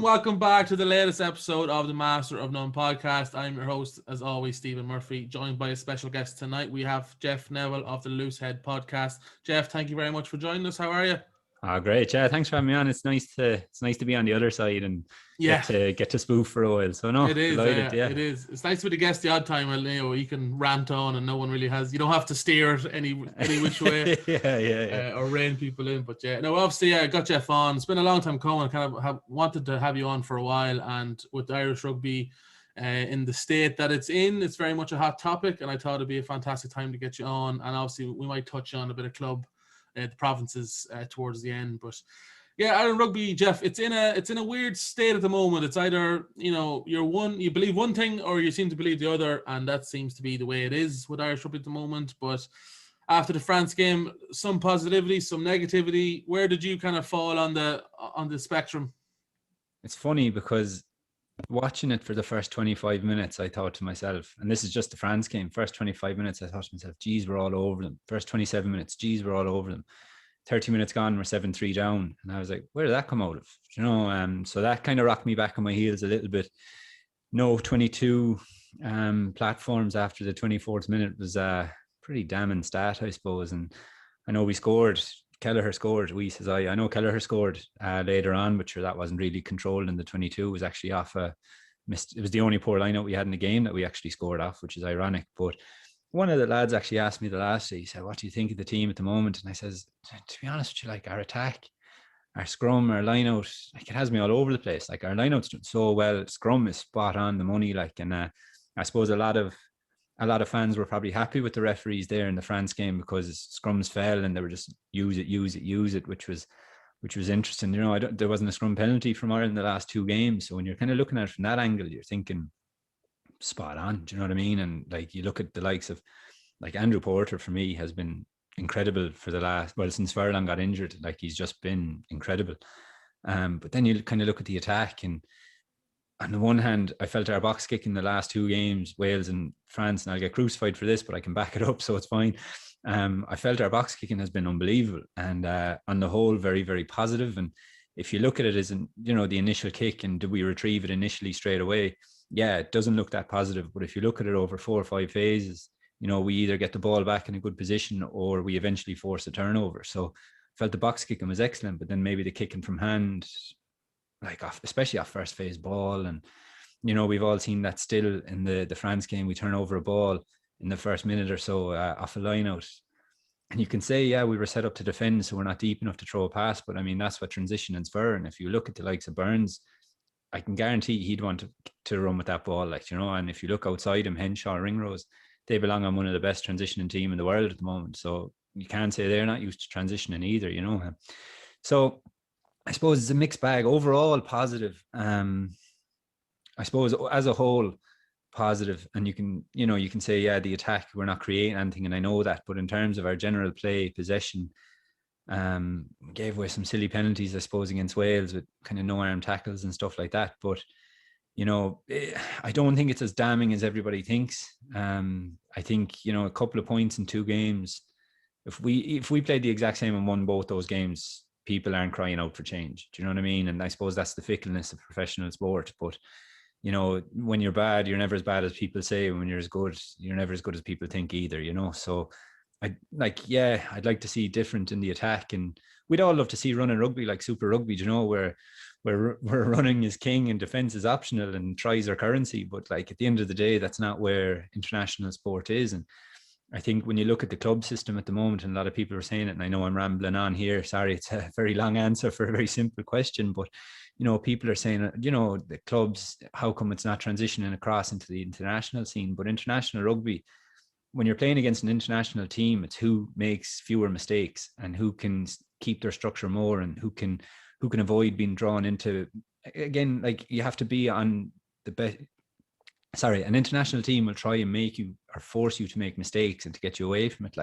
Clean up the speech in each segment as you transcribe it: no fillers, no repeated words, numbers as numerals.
welcome back to the latest episode of the Master of None podcast. I'm your host, as always, Stephen Murphy, joined by a special guest tonight. We have Jeff Neville of the Loosehead podcast. Jeff, thank you very much for joining us. How are you? Oh, great. Yeah, thanks for having me on. It's nice to be on the other side and get to spoof for a while. So it is. delighted. It is. It's nice to be the guest the odd time. You can rant on, and no one really has. You don't have to steer it any which way. Or rein people in. But obviously, I got Jeff on. It's been a long time coming. I kind of wanted to have you on for a while, and with Irish Rugby in the state that it's in, it's very much a hot topic, and I thought it'd be a fantastic time to get you on. And obviously, we might touch on a bit of club. The provinces towards the end, but Ireland Rugby, Jeff, it's in a weird state at the moment. It's either you believe one thing or you seem to believe the other, and that seems to be the way it is with Irish Rugby at the moment. But after the France game, some positivity, some negativity. Where did you kind of fall on the spectrum? It's funny because watching it for the first 25 minutes, I thought to myself, and this is just the France game, first 25 minutes, I thought to myself, geez, we're all over them. First 27 minutes, geez, we're all over them. 30 minutes gone, we're 7-3 down. And I was like, where did that come out of? So that kind of rocked me back on my heels a little bit. No 22 platforms after the 24th minute was a pretty damning stat, I suppose. And I know we scored. Kelleher scored. I know Kelleher scored later on, but sure, that wasn't really controlled in the 22. It was actually off it was the only poor line-out we had in the game that we actually scored off, which is ironic. But one of the lads actually asked me the last day, he said, what do you think of the team at the moment? And I says, to be honest with you, like our attack, our scrum, our line-out, like it has me all over the place. Like our line-out's doing so well. Scrum is spot on the money. Like, and I suppose a lot of fans were probably happy with the referees there in the France game because scrums fell and they were just use it, which was interesting. There wasn't a scrum penalty from Ireland in the last two games. So when you're kind of looking at it from that angle, you're thinking spot on. Do you know what I mean? And like you look at the likes of like Andrew Porter, for me, has been incredible for since Furlong got injured. Like he's just been incredible. But then you kind of look at the attack, and on the one hand, I felt our box kick in the last two games, Wales and France, and I'll get crucified for this, but I can back it up, so it's fine. I felt our box kicking has been unbelievable, and on the whole, very, very positive. And if you look at it as the initial kick and did we retrieve it initially straight away? Yeah, it doesn't look that positive. But if you look at it over 4 or 5 phases, we either get the ball back in a good position or we eventually force a turnover. So I felt the box kicking was excellent, but then maybe the kicking from hand, especially off first phase ball. And, we've all seen that still in the France game. We turn over a ball in the first minute or so off a line out. And you can say, we were set up to defend, so we're not deep enough to throw a pass. But I mean, that's what transition is for. And if you look at the likes of Burns, I can guarantee he'd want to run with that ball, and if you look outside him, Henshaw, Ringrose, they belong on one of the best transitioning team in the world at the moment. So you can't say they're not used to transitioning either, So I suppose it's a mixed bag. Overall, positive. I suppose as a whole, positive. And you can say, the attack, we're not creating anything, and I know that. But in terms of our general play, possession, gave away some silly penalties, I suppose, against Wales with kind of no arm tackles and stuff like that. But I don't think it's as damning as everybody thinks. I think a couple of points in 2 games. If we played the exact same and won both those games, people aren't crying out for change. Do you know what I mean? And I suppose that's the fickleness of professional sport. But when you're bad, you're never as bad as people say. When you're as good, you're never as good as people think either. So I'd like to see different in the attack, and we'd all love to see running rugby like Super Rugby, where running is king and defense is optional and tries are currency. But like at the end of the day, that's not where international sport is. And I think when you look at the club system at the moment, and a lot of people are saying it, and I know I'm rambling on here, sorry, it's a very long answer for a very simple question, but people are saying, the clubs, how come it's not transitioning across into the international scene? But international rugby, when you're playing against an international team, it's who makes fewer mistakes and who can keep their structure more, and who can avoid being drawn into, again, like you have to be on the best. Sorry, an international team will try and make you or force you to make mistakes and to get you away from it.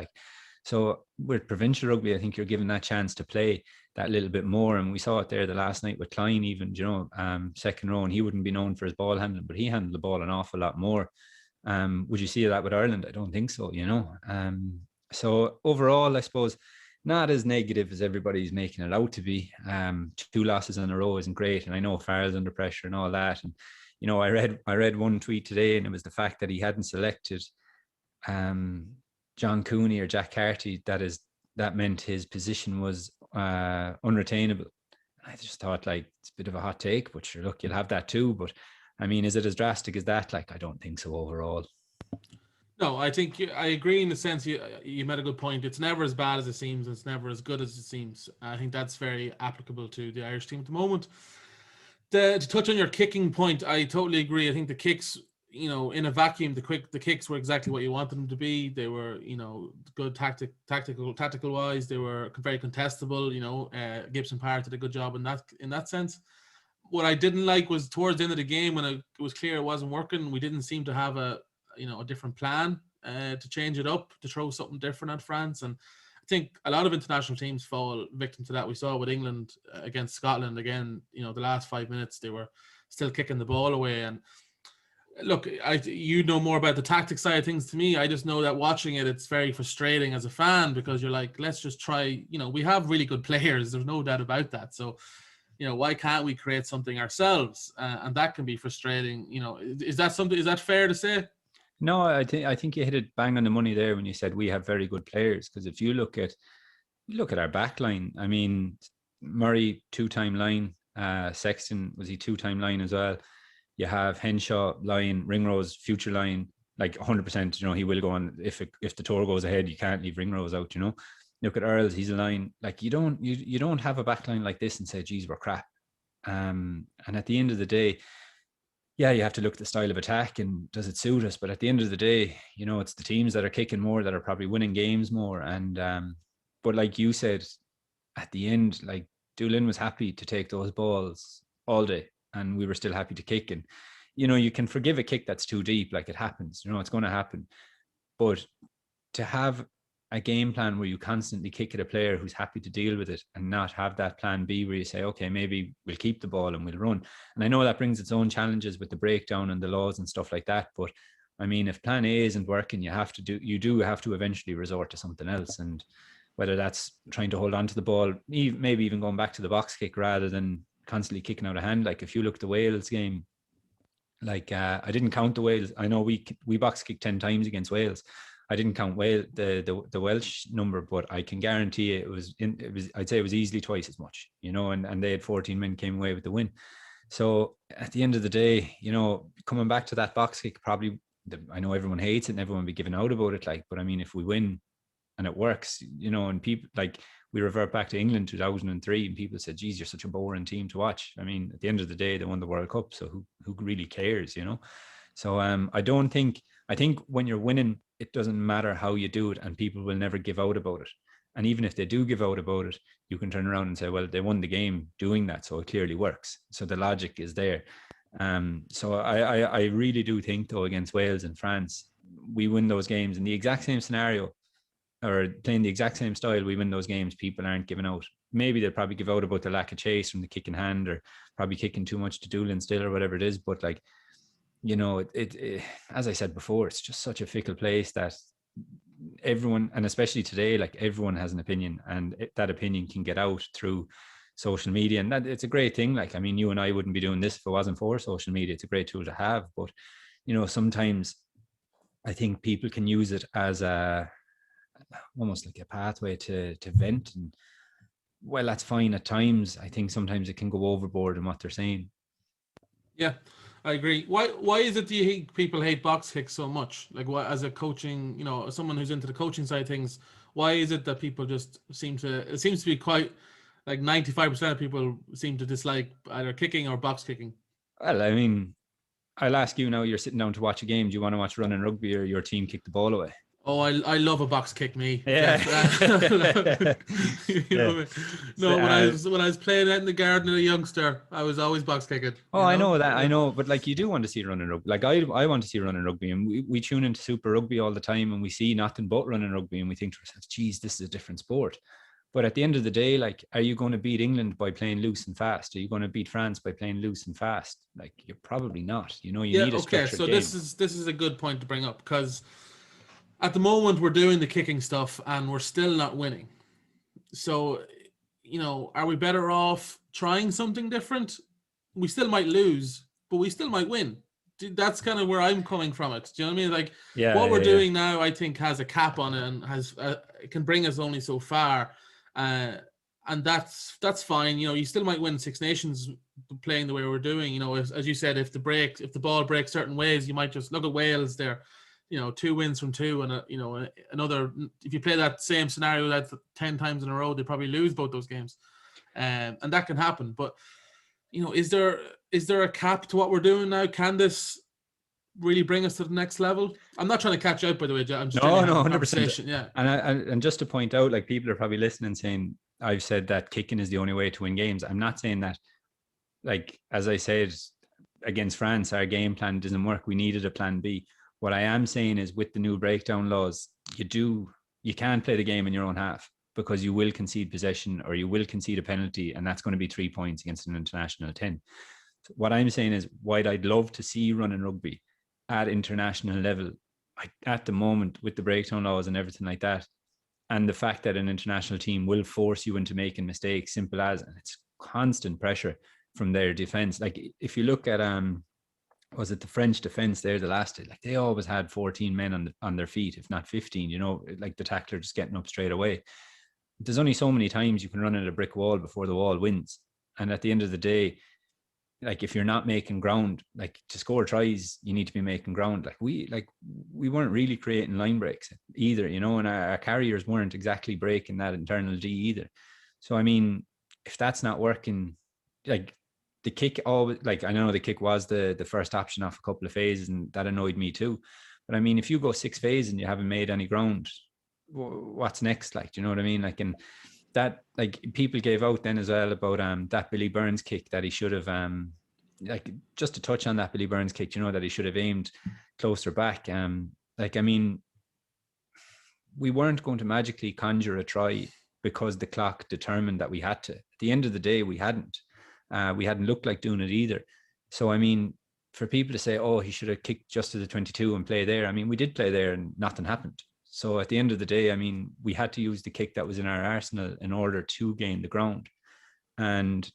So with provincial rugby, I think you're given that chance to play that little bit more. And we saw it there the last night with Klein, even, second row, and he wouldn't be known for his ball handling, but he handled the ball an awful lot more. Would you see that with Ireland? I don't think so, So overall, I suppose not as negative as everybody's making it out to be. 2 losses in a row isn't great, and I know Farrell's under pressure and all that. And you know, I read one tweet today, and it was the fact that he hadn't selected John Cooney or Jack Carty. That meant his position was unretainable. I just thought, like, it's a bit of a hot take, but sure, look, you'll have that too. But I mean, is it as drastic as that? Like, I don't think so overall. No, I think I agree in the sense you made a good point. It's never as bad as it seems. It's never as good as it seems. I think that's very applicable to the Irish team at the moment. To touch on your kicking point, I totally agree. I think the kicks, you know, in a vacuum, the kicks were exactly what you wanted them to be. They were, you know, good tactical wise. They were very contestable. You know, Gibson Park did a good job in that sense. What I didn't like was towards the end of the game when it was clear it wasn't working. We didn't seem to have a different plan to change it up, to throw something different at France. And I think a lot of international teams fall victim to that. We saw with England against Scotland again, you know, the last 5 minutes, they were still kicking the ball away. And look, you know more about the tactic side of things to me. I just know that watching it, it's very frustrating as a fan because you're like, let's just try, you know, we have really good players. There's no doubt about that. So, you know, why can't we create something ourselves? And that can be frustrating. You know, is that fair to say? No, I think you hit it bang on the money there when you said we have very good players. Because if you look at our back line, I mean, Murray 2-time line, Sexton, was he 2-time line as well? You have Henshaw line, Ringrose future line, like 100%. You know, he will go on if the tour goes ahead. You can't leave Ringrose out. You know, look at Earls, he's a line. Like you don't have a back line like this and say, geez, we're crap. And at the end of the day, yeah, you have to look at the style of attack and does it suit us? But at the end of the day, you know, it's the teams that are kicking more that are probably winning games more. And but like you said, at the end, like Doolin was happy to take those balls all day, and we were still happy to kick. And you know, you can forgive a kick that's too deep, like it happens. You know, it's going to happen. But to have a game plan where you constantly kick at a player who's happy to deal with it and not have that plan B where you say, okay, maybe we'll keep the ball and we'll run. And I know that brings its own challenges with the breakdown and the laws and stuff like that. But I mean, if plan A isn't working, you do have to eventually resort to something else. And whether that's trying to hold on to the ball, maybe even going back to the box kick rather than constantly kicking out of hand. Like if you look at the Wales game, like I didn't count the Wales. I know we box kicked 10 times against Wales. I didn't count the Welsh number, but I can guarantee it was I'd say it was easily twice as much, you know, and they had 14 men came away with the win. So at the end of the day, you know, coming back to that box kick, probably I know everyone hates it and everyone will be giving out about it, like, but I mean, if we win and it works, you know, and people like we revert back to England 2003 and people said, geez, you're such a boring team to watch. I mean, at the end of the day, they won the World Cup. So who really cares, you know? So I think when you're winning, it doesn't matter how you do it and people will never give out about it. And even if they do give out about it, you can turn around and say, well, they won the game doing that. So it clearly works. So the logic is there. So I really do think, though, against Wales and France, we win those games in the exact same scenario or playing the exact same style. We win those games. People aren't giving out. Maybe they'll probably give out about the lack of chase from the kick in hand or probably kicking too much to Doolin still or whatever it is. But like, you know, it as I said before, it's just such a fickle place that everyone, and especially today, like everyone has an opinion, and that opinion can get out through social media, and that it's a great thing. Like, I mean, you and I wouldn't be doing this if it wasn't for social media. It's a great tool to have, but you know, sometimes I think people can use it as almost like a pathway to vent, and well, that's fine at times. I think sometimes it can go overboard in what they're saying. Yeah, I agree. Why is it do you think people hate box kicks so much? Like, why, as a coaching, you know, someone who's into the coaching side of things, why is it that people just it seems to be quite like 95% of people seem to dislike either kicking or box kicking? Well, I mean, I'll ask you now, you're sitting down to watch a game. Do you want to watch running rugby or your team kick the ball away? Oh, I love a box kick, me. Yeah. You know, no, when I was playing out in the garden as a youngster, I was always box kicking. Oh, I know that. I know, but like you do want to see running rugby. Like I want to see running rugby, and we tune into Super Rugby all the time, and we see nothing but running rugby, and we think to ourselves, geez, this is a different sport. But at the end of the day, like, are you going to beat England by playing loose and fast? Are you going to beat France by playing loose and fast? Like, you're probably not. You know, you need a structured game. This is a good point to bring up, because at the moment we're doing the kicking stuff and we're still not winning. So, are we better off trying something different? We still might lose, but we still might win. That's kind of where I'm coming from it. Do you know what I mean? Like, what we're doing now, I think, has a cap on it and it can bring us only so far. And that's fine. You still might win Six Nations playing the way we're doing. As you said, if the ball breaks certain ways, you might just look at Wales there. 2 wins from 2, and another. If you play that same scenario that 10 times in a row, they probably lose both those games, and that can happen. But is there a cap to what we're doing now? Can this really bring us to the next level? I'm not trying to catch out, by the way. I'm just 100%. Yeah, and just to point out, like, people are probably listening saying I've said that kicking is the only way to win games. I'm not saying that. Like, as I said against France, our game plan doesn't work. We needed a plan B. What I am saying is, with the new breakdown laws, you can't play the game in your own half, because you will concede possession or you will concede a penalty, and that's going to be 3 points against an international 10. What I'm saying is, what I'd love to see running rugby at international level, at the moment, with the breakdown laws and everything like that, and the fact that an international team will force you into making mistakes, simple as, and it's constant pressure from their defense. Like, if you look at was it the French defense there the last day? Like, they always had 14 men on their feet, if not 15, like the tackler just getting up straight away. There's only so many times you can run at a brick wall before the wall wins. And at the end of the day, like, if you're not making ground, like, to score tries, you need to be making ground. Like, we weren't really creating line breaks either, and our carriers weren't exactly breaking that internal D either. So, I mean, if that's not working, like, the kick, always, like, I know the kick was the first option off a couple of phases, and that annoyed me too. But I mean, if you go 6 phases and you haven't made any ground, what's next? Like, do you know what I mean? Like, and that, like, people gave out then as well about that Billy Burns kick that he should have like, just to touch on that Billy Burns kick, that he should have aimed closer back. Like, I mean, we weren't going to magically conjure a try because the clock determined that we had to. At the end of the day, we hadn't. We hadn't looked like doing it either. So, I mean, for people to say, oh, he should have kicked just to the 22 and play there. I mean, we did play there and nothing happened. So at the end of the day, I mean, we had to use the kick that was in our arsenal in order to gain the ground. And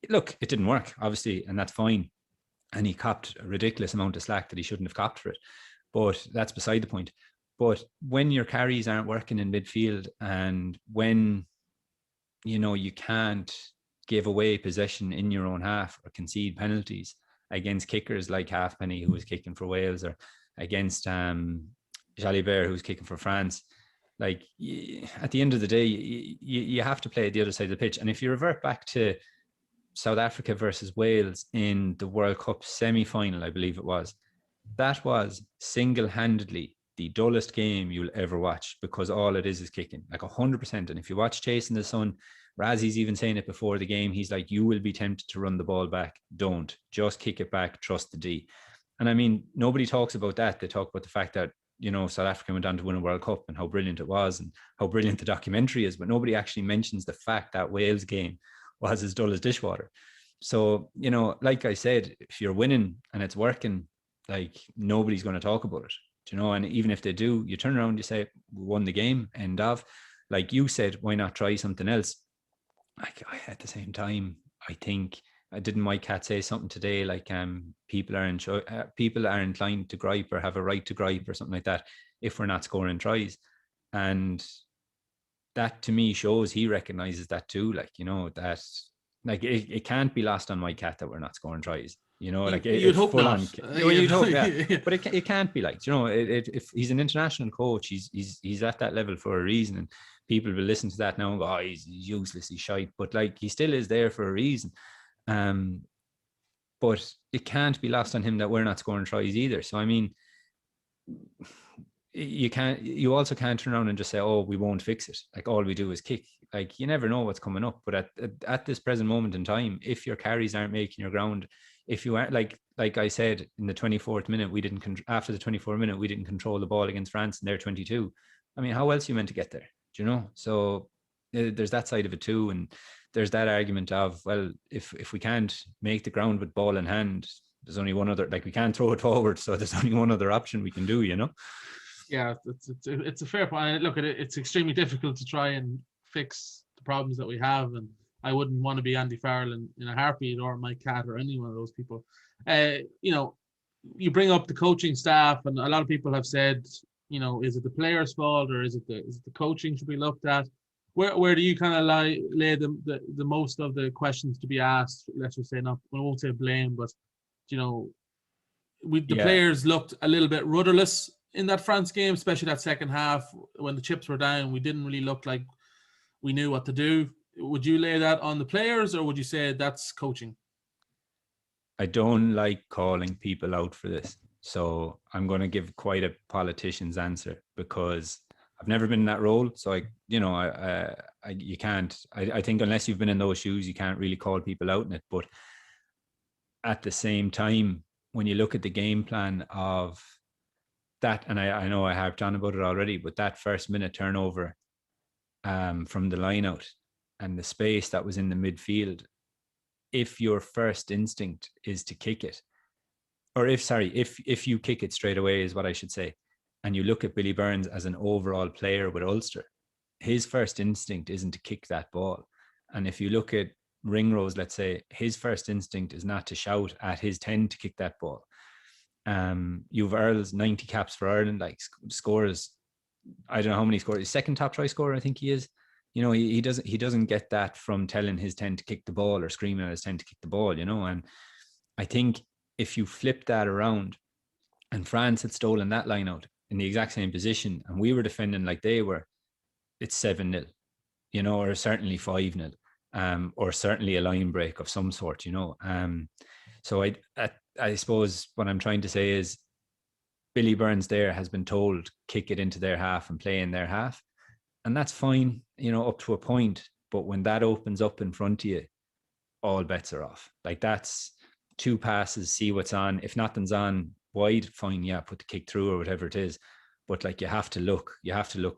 look, it didn't work, obviously, and that's fine. And he copped a ridiculous amount of slack that he shouldn't have copped for it. But that's beside the point. But when your carries aren't working in midfield, and when, you can't give away possession in your own half or concede penalties against kickers like Halfpenny, who was kicking for Wales, or against Jalibert, who's kicking for France, like, at the end of the day, you have to play at the other side of the pitch. And if you revert back to South Africa versus Wales in the World Cup semi-final, I believe it was, that was single-handedly the dullest game you'll ever watch, because all it is kicking, like 100%. And if you watch Chasing the Sun, Razzie's even saying it before the game. He's like, you will be tempted to run the ball back. Don't. Just kick it back. Trust the D. And I mean, nobody talks about that. They talk about the fact that, South Africa went on to win a World Cup and how brilliant it was and how brilliant the documentary is. But nobody actually mentions the fact that Wales game was as dull as dishwater. So, like I said, if you're winning and it's working, like, nobody's going to talk about it. And even if they do, you turn around, you say, we won the game, end of. Like you said, why not try something else? Like, at the same time, I think, didn't Mike Cat say something today, like, people are inclined to gripe or have a right to gripe or something like that if we're not scoring tries. And that, to me, shows he recognizes that too. Like, that, like, it can't be lost on Mike Cat that we're not scoring tries. Like, you'd hope not. You'd hope, yeah. But it can't be, like, if he's an international coach, he's at that level for a reason, and people will listen to that now and go, oh, he's useless, he's shite. But, like, he still is there for a reason. But it can't be lost on him that we're not scoring tries either. So, I mean, you also can't turn around and just say, oh, we won't fix it. Like, all we do is kick. Like, you never know what's coming up. But at this present moment in time, if your carries aren't making your ground, if you aren't, like I said, in the 24th minute, after the 24th minute, we didn't control the ball against France in their 22. I mean, how else are you meant to get there? Do you know? So there's that side of it too. And there's that argument of, well, if we can't make the ground with ball in hand, there's only one other, like, we can't throw it forward. So there's only one other option we can do, Yeah, it's a fair point. Look, it's extremely difficult to try and fix the problems that we have, and I wouldn't want to be Andy Farrell in a heartbeat, or Mike Cat, or any one of those people. You know, you bring up the coaching staff, and a lot of people have said, you know, is it the players' fault, or is it the coaching should be looked at? Where do you kind of lay the most of the questions to be asked? Let's just say, not, I won't say blame, but you know, the players looked a little bit rudderless in that France game, especially that second half when the chips were down. We didn't really look like we knew what to do. Would you lay that on the players, or would you say that's coaching? I don't like calling people out for this, so I'm going to give quite a politician's answer, because I've never been in that role. So you can't. I think unless you've been in those shoes, you can't really call people out in it. But at the same time, when you look at the game plan of that, and I know I harped on about it already, but that first minute turnover from the line out and the space that was in the midfield, if your first instinct is to kick it, or if you kick it straight away is what I should say, and you look at Billy Burns as an overall player with Ulster, his first instinct isn't to kick that ball. And if you look at Ringrose, let's say, his first instinct is not to shout at his 10 to kick that ball. You've Earl's 90 caps for Ireland, like scores, I don't know how many scores, his second top try scorer, I think he is. You know, he doesn't get that from telling his 10 to kick the ball or screaming at his 10 to kick the ball, you know. And I think if you flip that around, and France had stolen that line out in the exact same position, and we were defending like they were, it's 7-0, you know, or certainly 5-0, or certainly a line break of some sort, you know. So I suppose what I'm trying to say is Billy Burns there has been told kick it into their half and play in their half. And that's fine, you know, up to a point. But when that opens up in front of you, all bets are off. Like, that's 2 passes, see what's on. If nothing's on wide, fine, yeah, put the kick through or whatever it is. But like, you have to look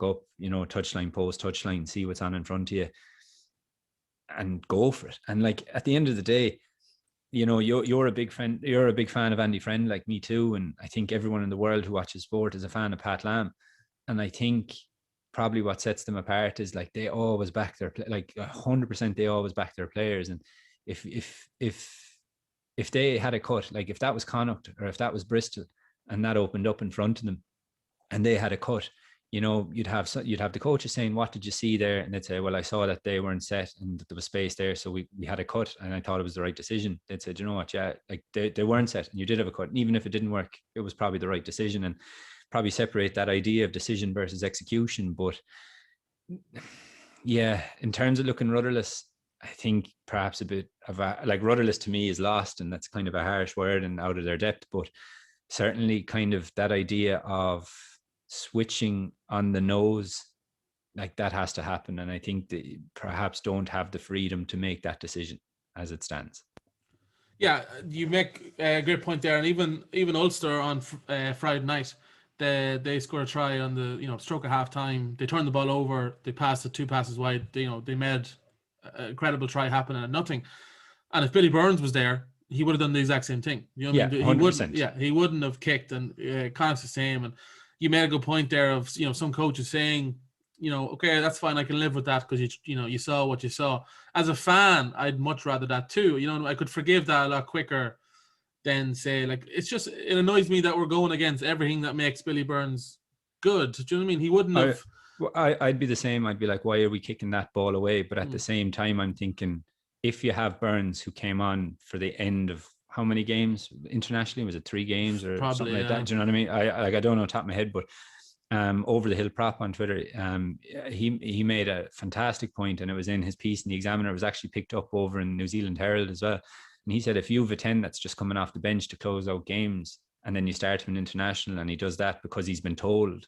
up, you know, touchline, post, touchline, see what's on in front of you and go for it. And like, at the end of the day, you know, you're a big fan of Andy Friend, like me too. And I think everyone in the world who watches sport is a fan of Pat Lam. And I think probably what sets them apart is like, they always back their, like 100%, they always back their players. And if they had a cut, like if that was Connacht or if that was Bristol and that opened up in front of them and they had a cut, you know, you'd have the coaches saying, what did you see there? And they'd say, well, I saw that they weren't set and that there was space there, so we had a cut and I thought it was the right decision. They'd say, you know what, yeah, like they weren't set and you did have a cut, and even if it didn't work, it was probably the right decision. And probably separate that idea of decision versus execution. But yeah, in terms of looking rudderless, I think perhaps a bit of like, rudderless to me is lost, and that's kind of a harsh word and out of their depth, but certainly kind of that idea of switching on the nose, like that has to happen. And I think they perhaps don't have the freedom to make that decision as it stands. Yeah, you make a great point there. And even Ulster on Friday night, they scored a try on the, you know, stroke of half time. They turned the ball over. They passed it 2 passes wide. They made a incredible try happen at nothing. And if Billy Burns was there, he would have done the exact same thing. You know what I mean? 100%. He wouldn't have kicked, and Connacht's the same. And you made a good point there of, you know, some coaches saying, you know, okay, that's fine, I can live with that because you saw what you saw. As a fan, I'd much rather that too. You know, I could forgive that a lot quicker than say, like, it annoys me that we're going against everything that makes Billy Burns good. Do you know what I mean? He wouldn't have. I'd be the same. I'd be like, why are we kicking that ball away? But at the same time, I'm thinking, if you have Burns, who came on for the end of how many games internationally? Was it 3 games or probably, something like that? Do you know what I mean? I don't know top of my head, but Over the Hill Prop on Twitter, he made a fantastic point, and it was in his piece in the Examiner. It was actually picked up over in New Zealand Herald as well. And he said, if you have a 10 that's just coming off the bench to close out games, and then you start him in international, and he does that because he's been told,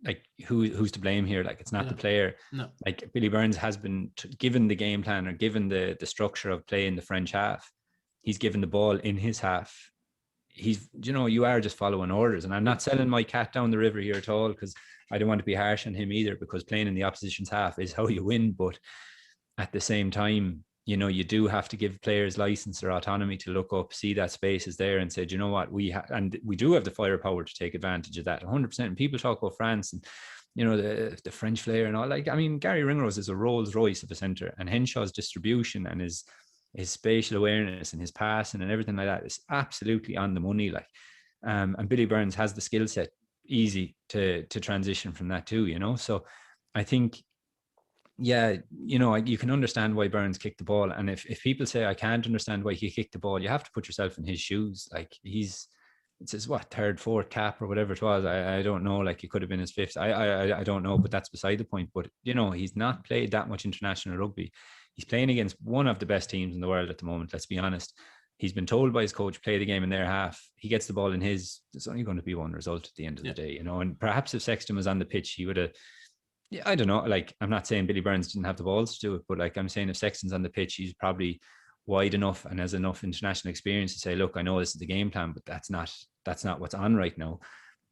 like, who's to blame here? Like, it's not the player. No. Like, Billy Burns has been given the game plan, or given the structure of play in the French half. He's given the ball in his half. He's, you know, you are just following orders. And I'm not selling my cat down the river here at all, because I don't want to be harsh on him either, because playing in the opposition's half is how you win. But at the same time, you know, you do have to give players license or autonomy to look up, see that space is there, and say, do you know what, we do have the firepower to take advantage of that 100%. And people talk about France, and the French flair and all. Like, I mean, Gary Ringrose is a Rolls Royce of a centre, and Henshaw's distribution and his spatial awareness and his passing and everything like that is absolutely on the money. Like, and Billy Burns has the skill set easy to transition from that too, So I think, yeah, you can understand why Burns kicked the ball. And if people say I can't understand why he kicked the ball, you have to put yourself in his shoes. Like, it's his third, fourth cap or whatever it was. I don't know. Like, it could have been his fifth. I don't know, but that's beside the point. But he's not played that much international rugby. He's playing against one of the best teams in the world at the moment. Let's be honest. He's been told by his coach, play the game in their half. He gets the ball in his. There's only going to be one result at the end of the day, And perhaps if Sexton was on the pitch, he would have. Yeah, I don't know. Like, I'm not saying Billy Burns didn't have the balls to do it, but like I'm saying, if Sexton's on the pitch, he's probably wide enough and has enough international experience to say, look, I know this is the game plan, but that's not what's on right now.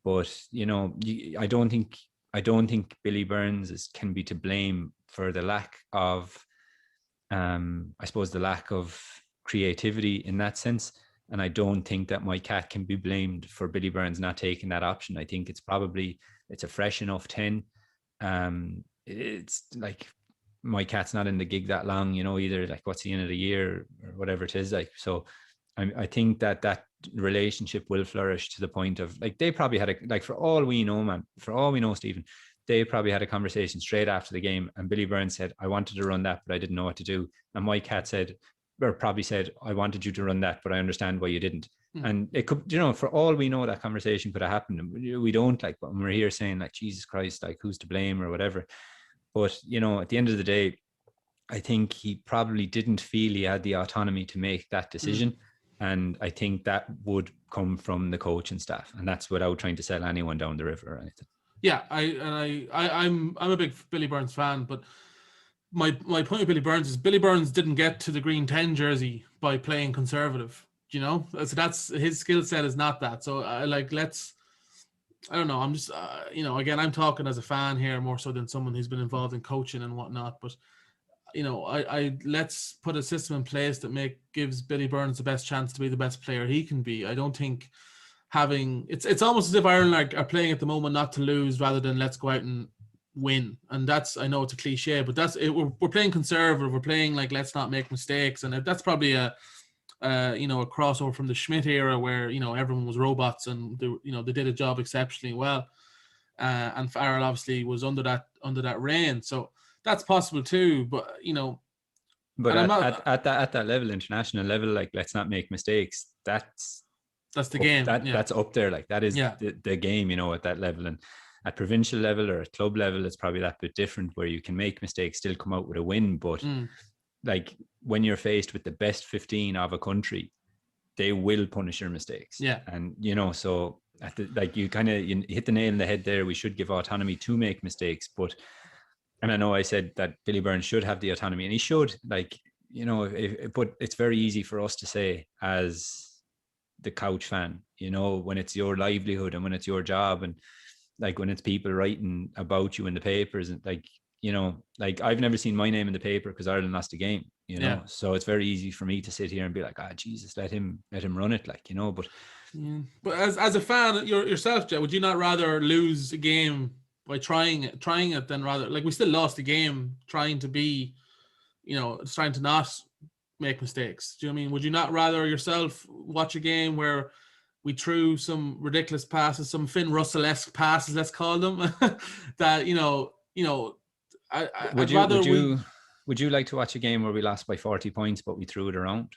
But I don't think Billy Burns can be to blame for the lack of, I suppose, the lack of creativity in that sense. And I don't think that Mike Catt can be blamed for Billy Burns not taking that option. I think it's a fresh enough 10. It's like Mike Catt's not in the gig that long, either. Like, what's the end of the year or whatever it is, like. So I think that relationship will flourish to the point of, like, they probably had for all we know, Stephen, they probably had a conversation straight after the game, and Billy Burns said, I wanted to run that, but I didn't know what to do. And Mike Catt probably said, I wanted you to run that, but I understand why you didn't. And it could, for all we know, that conversation could have happened. We don't, like, but we're here saying, like, Jesus Christ, like, who's to blame or whatever. But, at the end of the day, I think he probably didn't feel he had the autonomy to make that decision. And I think that would come from the coach and staff. And that's without trying to sell anyone down the river or anything. Yeah, I'm a big Billy Burns fan, but my point with Billy Burns is Billy Burns didn't get to the green 10 jersey by playing conservative. So that's his skill set is not that. So I don't know. I'm just, again, I'm talking as a fan here more so than someone who's been involved in coaching and whatnot. But, I let's put a system in place that gives Billy Burns the best chance to be the best player he can be. I don't think it's almost as if Ireland are playing at the moment not to lose rather than let's go out and win. And that's, I know it's a cliche, but that's it. We're playing conservative. We're playing like, let's not make mistakes. And that's probably a crossover from the Schmidt era where, everyone was robots and they did a job exceptionally well. And Farrell obviously was under that reign. So that's possible too. But, but at that level, international level, like, let's not make mistakes. That's the game. That's up there. Like, that is the game, at that level. And at provincial level or at club level, it's probably that bit different where you can make mistakes, still come out with a win. But like, when you're faced with the best 15 of a country, they will punish your mistakes. Yeah. And, so you hit the nail in the head there. We should give autonomy to make mistakes. But, and I know I said that Billy Burns should have the autonomy, and he should, like, but it's very easy for us to say as the couch fan, when it's your livelihood and when it's your job, and like when it's people writing about you in the papers, and like, like, I've never seen my name in the paper because Ireland lost a game, so it's very easy for me to sit here and be like, Jesus, let him run it, like, but as a fan yourself, Jeff, would you not rather lose a game by trying it than rather, like, we still lost the game trying to be, trying to not make mistakes? Do you know what I mean? Would you not rather yourself watch a game where we threw some ridiculous passes, some Finn Russell-esque passes, let's call them, that, would you like to watch a game where we lost by 40 points, but we threw it around?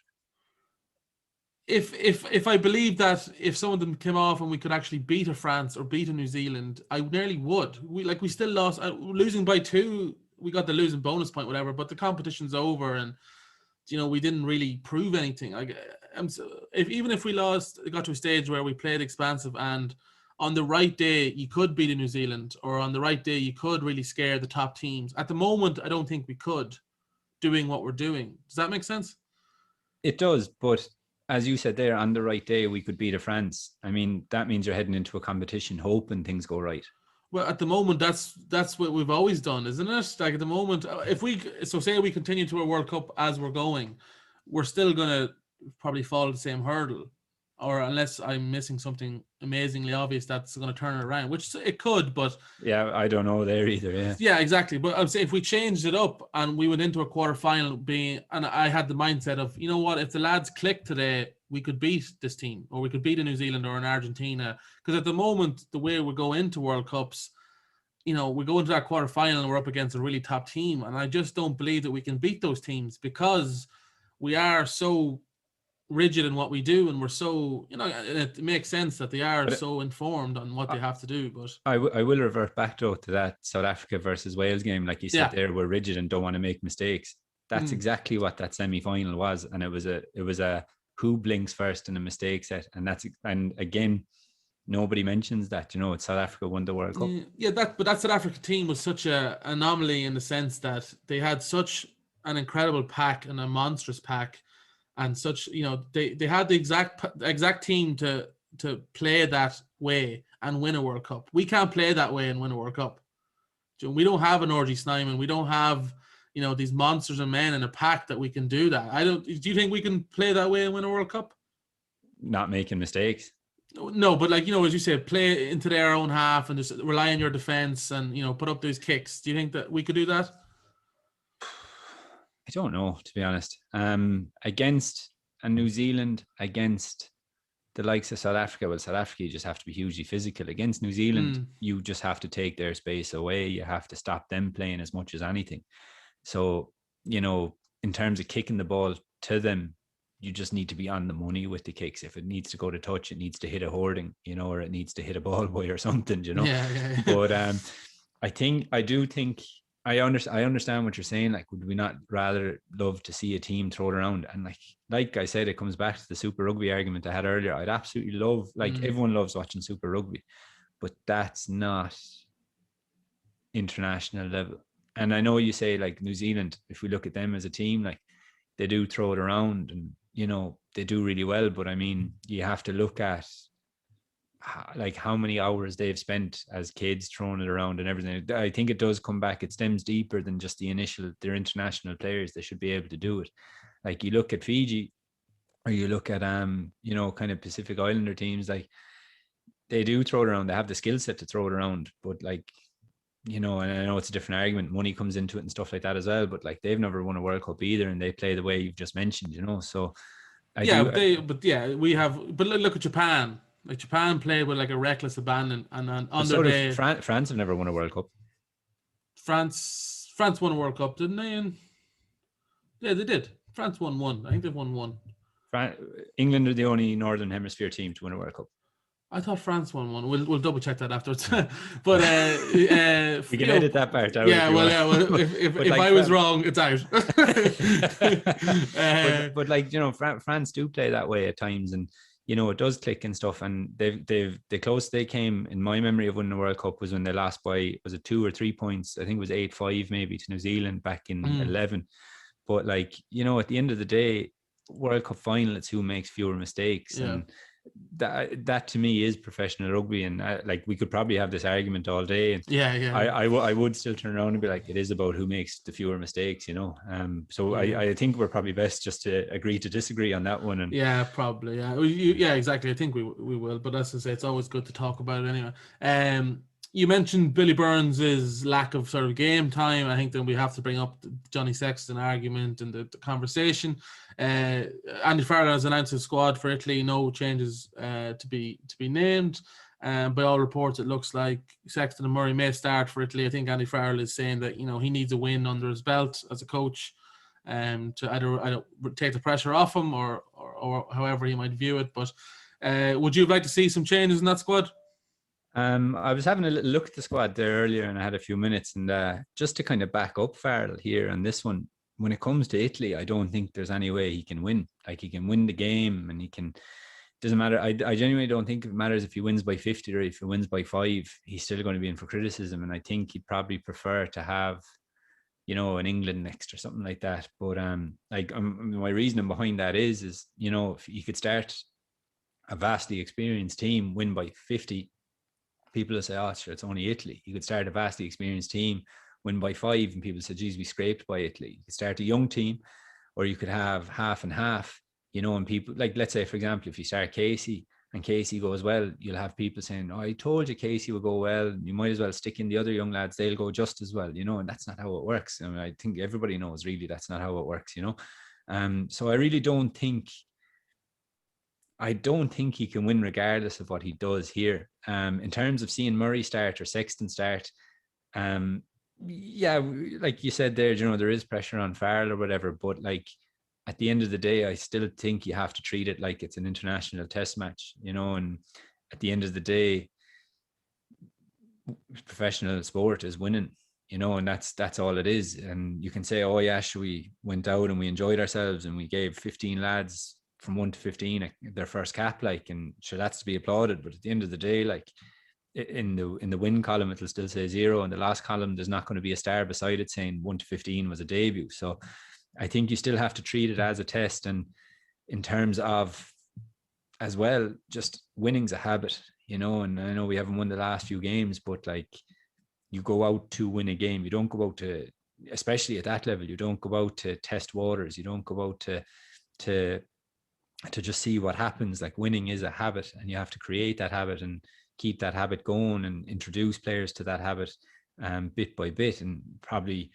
If I believe that if some of them came off and we could actually beat a France or beat a New Zealand, I nearly would. We still lost, losing by 2. We got the losing bonus point, whatever. But the competition's over, and we didn't really prove anything. Even if we lost, it got to a stage where we played expansive, and on the right day you could beat a New Zealand, or on the right day you could really scare the top teams. At the moment, I don't think we could, doing what we're doing. Does that make sense? It does, but as you said there, on the right day, we could beat a France. I mean, that means you're heading into a competition hoping things go right. Well, at the moment, that's what we've always done, isn't it? Like, at the moment, say we continue to a World Cup as we're going, we're still going to probably fall the same hurdle. or unless I'm missing something amazingly obvious that's going to turn it around, which it could, but yeah, I don't know there either. Yeah, exactly. But I'm saying if we changed it up and we went into a quarterfinal and I had the mindset of, you know what, if the lads click today, we could beat this team, or we could beat a New Zealand or an Argentina. Because at the moment, the way we go into World Cups, we go into that quarterfinal and we're up against a really top team, and I just don't believe that we can beat those teams because we are so rigid in what we do, and we're so, it makes sense that they are so informed on what they have to do. But I will revert back to that South Africa versus Wales game. Like you said, there we're rigid and don't want to make mistakes. That's exactly what that semi-final was, and it was a who blinks first in a mistake set, and again, nobody mentions that. It's South Africa won the World Cup. But that South Africa team was such an anomaly in the sense that they had such an incredible pack and a monstrous pack, and such, they had the exact team to play that way and win a World Cup. We can't play that way and win a World Cup. We don't have an Orgy Snyman. We don't have, these monsters and men in a pack that we can do that. Do you think we can play that way and win a World Cup? Not making mistakes. No, but as you said, play into their own half and just rely on your defense and, put up those kicks. Do you think that we could do that? I don't know, to be honest. Against a New Zealand, against the likes of South Africa, well, South Africa, you just have to be hugely physical. Against New Zealand, you just have to take their space away. You have to stop them playing as much as anything. So, in terms of kicking the ball to them, you just need to be on the money with the kicks. If it needs to go to touch, it needs to hit a hoarding, or it needs to hit a ball boy or something, Yeah. But I understand what you're saying. Like, would we not rather love to see a team throw it around? And like I said, it comes back to the Super Rugby argument I had earlier. I'd absolutely love, everyone loves watching Super Rugby, but that's not international level. And I know you say New Zealand, if we look at them as a team, they do throw it around and, they do really well. But I mean, you have to look at how many hours they've spent as kids throwing it around and everything. I think it does come back. It stems deeper than just their international players. They should be able to do it. You look at Fiji, or you look at kind of Pacific Islander teams, they do throw it around. They have the skill set to throw it around, but and I know it's a different argument. Money comes into it and stuff like that as well. But they've never won a World Cup either, and they play the way you've just mentioned. So we have. But look at Japan. Japan played with a reckless abandon, and under France have never won a World Cup. France won a World Cup, didn't they? And yeah, they did. France won one. I think they've won one. England are the only Northern Hemisphere team to win a World Cup. I thought France won one. We'll double check that afterwards. But we can edit that part out. Yeah, well, if I was wrong, it's out. but France do play that way at times, and it does click and stuff. And the closest they came in my memory of winning the World Cup was when they lost by, was it 2 or 3 points? I think it was 8-5 maybe to New Zealand back in 11. But at the end of the day, World Cup final, it's who makes fewer mistakes. Yeah. And that to me is professional rugby, and we could probably have this argument all day, and I would still turn around and be it is about who makes the fewer mistakes, I think we're probably best just to agree to disagree on that one. And probably exactly. I think we will, but as I say, it's always good to talk about it anyway. You mentioned Billy Burns' lack of sort of game time. I think then we have to bring up the Johnny Sexton argument and the conversation. Andy Farrell has announced his squad for Italy. No changes to be named. By all reports, it looks like Sexton and Murray may start for Italy. I think Andy Farrell is saying that he needs a win under his belt as a coach, to either take the pressure off him or however he might view it. But would you like to see some changes in that squad? I was having a little look at the squad there earlier, and I had a few minutes, and just to kind of back up Farrell here on this one, when it comes to Italy, I don't think there's any way he can win. He can win the game, and doesn't matter. I genuinely don't think it matters if he wins by 50 or if he wins by 5, he's still going to be in for criticism. And I think he'd probably prefer to have, an England next or something like that. But my reasoning behind that is if you could start a vastly experienced team, win by 50, people will say, oh, sure, it's only Italy. You could start a vastly experienced team, win by 5, and people say, geez, we scraped by Italy. You could start a young team, or you could have half and half, you know, and people like, let's say, for example, if you start Casey and Casey goes well, you'll have people saying, oh, I told you Casey will go well. You might as well stick in the other young lads. They'll go just as well, you know, and that's not how it works. I mean, I think everybody knows really that's not how it works, you know. So I really don't think he can win regardless of what he does here. In terms of seeing Murray start or Sexton start, yeah, like you said there, you know, there is pressure on Farrell or whatever, but like at the end of the day, I still think you have to treat it like it's an international test match, you know, and at the end of the day, professional sport is winning, you know, and that's all it is. And you can say, oh yeah, we went out and we enjoyed ourselves and we gave 15 lads from 1 to 15 their first cap, like, and sure, that's to be applauded. But at the end of the day, like, in the win column, it'll still say 0. In the last column, there's not going to be a star beside it saying 1 to 15 was a debut. So I think you still have to treat it as a test. And in terms of, as well, just winning's a habit, you know, and I know we haven't won the last few games, but like, you go out to win a game. You don't go out to, especially at that level, you don't go out to test waters. You don't go out to just see what happens. Like, winning is a habit, and you have to create that habit and keep that habit going and introduce players to that habit bit by bit. And probably,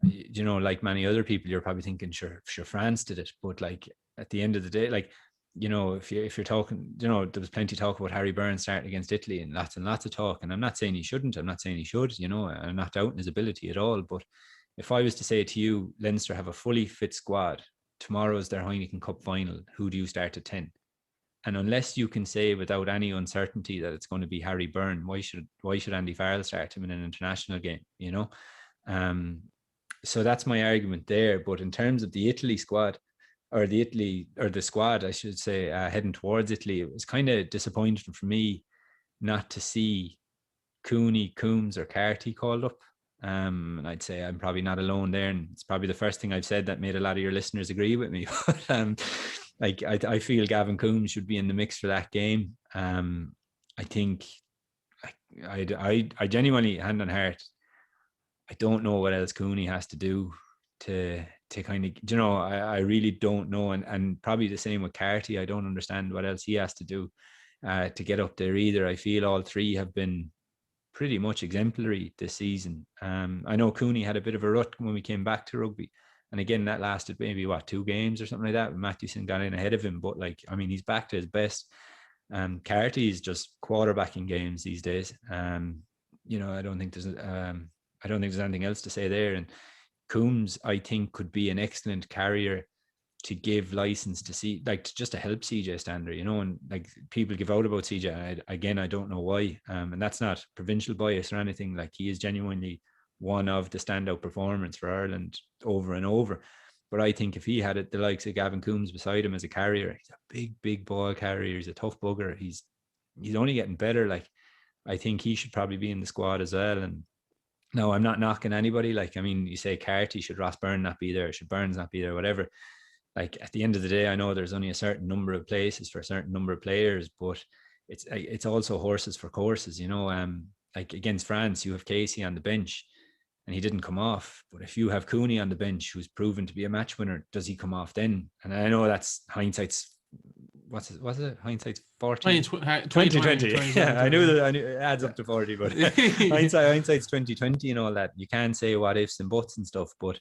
you know, like many other people, you're probably thinking, sure France did it, but like at the end of the day, like, you know, if you're talking, you know, there was plenty of talk about Harry Byrne starting against Italy and lots of talk, and I'm not saying he shouldn't, I'm not saying he should, you know, I'm not doubting his ability at all. But if I was to say to you, Leinster have a fully fit squad, tomorrow's their Heineken Cup final, who do you start at 10? And unless you can say without any uncertainty that it's going to be Harry Byrne, why should Andy Farrell start him in an international game, you know? So that's my argument there. But in terms of the Italy squad, or the squad, I should say, heading towards Italy, it was kind of disappointing for me not to see Cooney, Coombs, or Carty called up. And I'd say I'm probably not alone there, and it's probably the first thing I've said that made a lot of your listeners agree with me. But like, I feel Gavin Coombs should be in the mix for that game. I think I genuinely, hand on heart, I don't know what else Cooney has to do to kind of, you know, I really don't know. And probably the same with Carty. I don't understand what else he has to do to get up there either. I feel all three have been pretty much exemplary this season. I know Cooney had a bit of a rut when we came back to rugby. And again, that lasted maybe 2 games or something like that. Mathewson got in ahead of him. But like, I mean, he's back to his best. Carty is just quarterbacking games these days. You know, I don't think there's anything else to say there. And Coombs, I think, could be an excellent carrier to give license to see, like, just to help CJ Stander, you know. And like, people give out about CJ. I don't know why. And that's not provincial bias or anything. Like, he is genuinely one of the standout performers for Ireland over and over. But I think if he had the likes of Gavin Coombs beside him as a carrier, he's a big ball carrier. He's a tough bugger. He's only getting better. Like, I think he should probably be in the squad as well. And no, I'm not knocking anybody. Like, I mean, you say Carty, should Ross Byrne not be there? Should Burns not be there? Whatever. Like, at the end of the day, I know there's only a certain number of places for a certain number of players, but it's also horses for courses, you know. Like, against France, you have Casey on the bench and he didn't come off. But if you have Cooney on the bench, who's proven to be a match winner, does he come off then? And I know that's hindsight's, what's it? Hindsight's 40? 2020. Yeah, I knew it adds up to 40, but hindsight's 2020 and all that. You can't say what ifs and buts and stuff, but,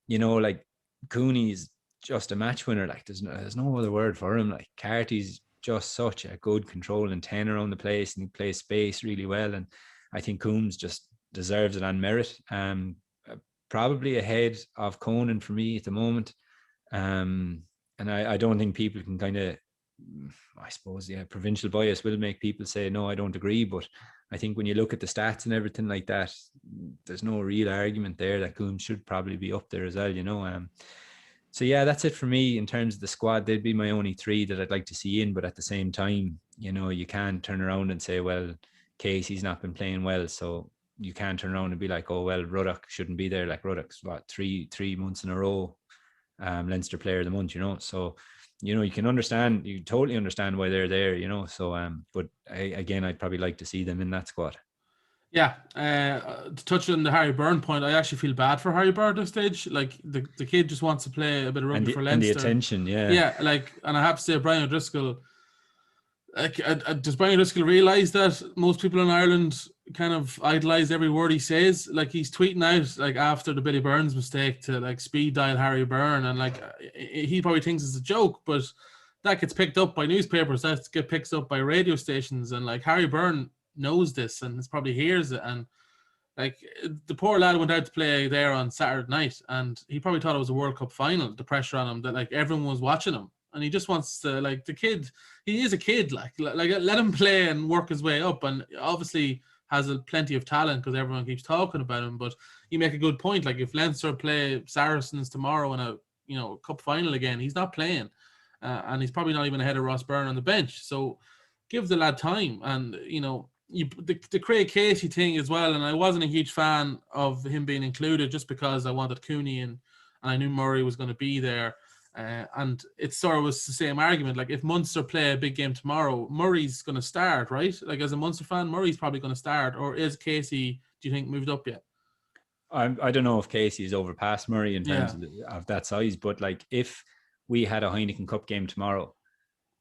you know, like, Cooney's just a match winner. Like, there's no other word for him. Like, Carty's just such a good controlling 10 around the place, and he plays space really well. And I think Coombs just deserves it on merit. Probably ahead of Conan for me at the moment. And I don't think people can kind of, I suppose, yeah, provincial bias will make people say, no, I don't agree. But I think when you look at the stats and everything like that, there's no real argument there that Coombs should probably be up there as well, you know. So yeah, that's it for me in terms of the squad. They'd be my only 3 that I'd like to see in. But at the same time, you know, you can't turn around and say, well, Casey's not been playing well, so you can't turn around and be like, oh, well, Ruddock shouldn't be there. Like, Ruddock's three months in a row Leinster Player of the Month, you know. So, you know, you totally understand why they're there, you know. So, but I'd probably like to see them in that squad. Yeah, to touch on the Harry Byrne point, I actually feel bad for Harry Byrne at this stage. Like the kid just wants to play a bit of rugby for Leinster. And the attention, yeah. Like, and I have to say, Brian O'Driscoll. Like, does Brian O'Driscoll realise that most people in Ireland kind of idolise every word he says? Like, he's tweeting out like after the Billy Burns mistake to like speed dial Harry Byrne, and like he probably thinks it's a joke, but that gets picked up by newspapers, that gets picked up by radio stations, and like Harry Byrne knows this and probably hears it, and like the poor lad went out to play there on Saturday night, and he probably thought it was a World Cup final. The pressure on him that like everyone was watching him, and he just wants to, like, the kid. He is a kid, like let him play and work his way up, and obviously has plenty of talent because everyone keeps talking about him. But you make a good point. Like, if Leinster play Saracens tomorrow in a cup final again, he's not playing, and he's probably not even ahead of Ross Byrne on the bench. So give the lad time, and the Craig Casey thing as well, and I wasn't a huge fan of him being included just because I wanted Cooney and I knew Murray was going to be there. And it sort of was the same argument. Like, if Munster play a big game tomorrow, Murray's going to start, right? Like, as a Munster fan, Murray's probably going to start. Or is Casey, do you think, moved up yet? I don't know if Casey is overpassed Murray in terms of that size, but like, if we had a Heineken Cup game tomorrow,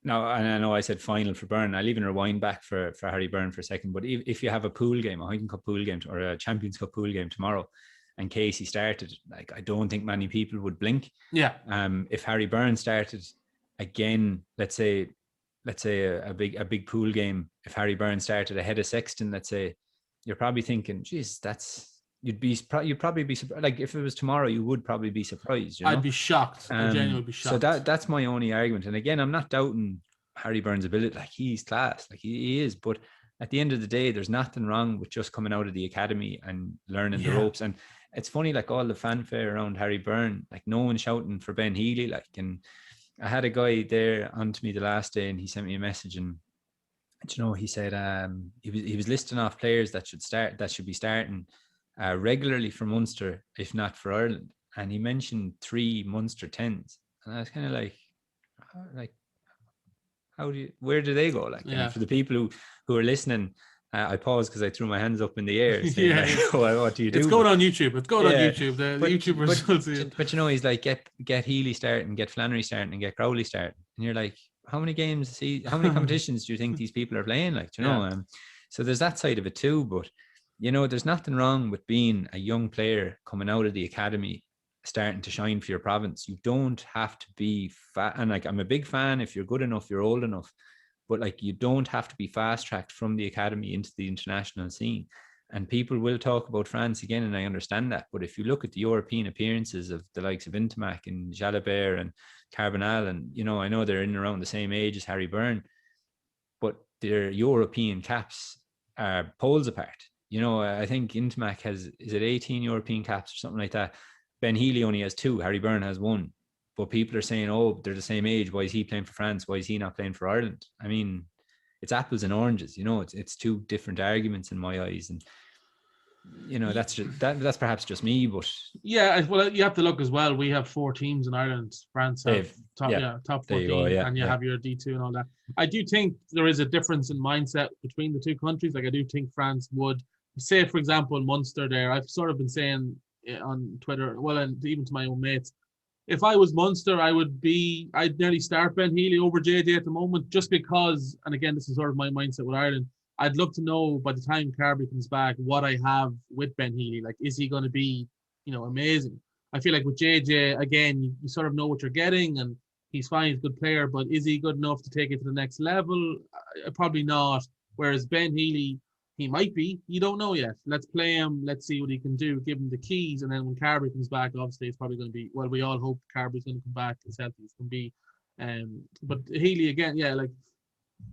now, and I know I said final for Byrne, I'll even rewind back for Harry Byrne for a second, but if you have a pool game, a Heineken Cup pool game, or a Champions Cup pool game tomorrow, and Casey started, like, I don't think many people would blink. Yeah. If Harry Byrne started again, let's say a big pool game, if Harry Byrne started ahead of Sexton, let's say, you're probably thinking, geez, you'd probably be surprised. Like, if it was tomorrow, you would probably be surprised. I'd be shocked. I genuinely would be shocked. So that's my only argument. And again, I'm not doubting Harry Byrne's ability. Like, he's class, like he is. But at the end of the day, there's nothing wrong with just coming out of the academy and learning the ropes. And it's funny, like, all the fanfare around Harry Byrne, like, no one shouting for Ben Healy. Like, and I had a guy there onto me the last day, and he sent me a message, and he said he was listing off players that should be starting regularly for Munster, if not for Ireland, and he mentioned 3 Munster 10s, and I was kind of like, where do they go? Like, for the people who are listening, I paused because I threw my hands up in the air saying, what do you do? It's going on YouTube. It's going on YouTube. The YouTubers will see it. But he's like, get Healy starting, get Flannery starting, and get Crowley starting, and you're like, how many competitions do you think these people are playing? Like, so there's that side of it too. But there's nothing wrong with being a young player coming out of the academy, starting to shine for your province. You don't have to be fat. And like, I'm a big fan, if you're good enough, you're old enough, but like, you don't have to be fast tracked from the academy into the international scene. And people will talk about France again, and I understand that. But if you look at the European appearances of the likes of Intimac and Jalabert and Carbonell, and I know they're in around the same age as Harry Byrne, but their European caps are poles apart. I think Intimac is it 18 European caps or something like that. Ben Healy only has 2. Harry Byrne has 1. But people are saying, oh, they're the same age. Why is he playing for France? Why is he not playing for Ireland? I mean, it's apples and oranges. It's 2 different arguments in my eyes. And, that's perhaps just me. But yeah, well, you have to look as well. We have 4 teams in Ireland. France have top 14, and you have your D2 and all that. I do think there is a difference in mindset between the 2 countries. Like, I do think France would say, for example, in Munster there, I've sort of been saying on Twitter, well, and even to my own mates, if I was Munster, I'd nearly start Ben Healy over JJ at the moment, just because, and again, this is sort of my mindset with Ireland, I'd love to know by the time Carbery comes back what I have with Ben Healy. Like, is he going to be, amazing? I feel like with JJ, again, you sort of know what you're getting, and he's fine, he's a good player, but is he good enough to take it to the next level? Probably not. Whereas Ben Healy, he might be. You don't know yet. Let's play him. Let's see what he can do. Give him the keys. And then when Carbery comes back, obviously it's probably going to be, well, we all hope Carbery's going to come back as healthy as can be. But Healy, again, like,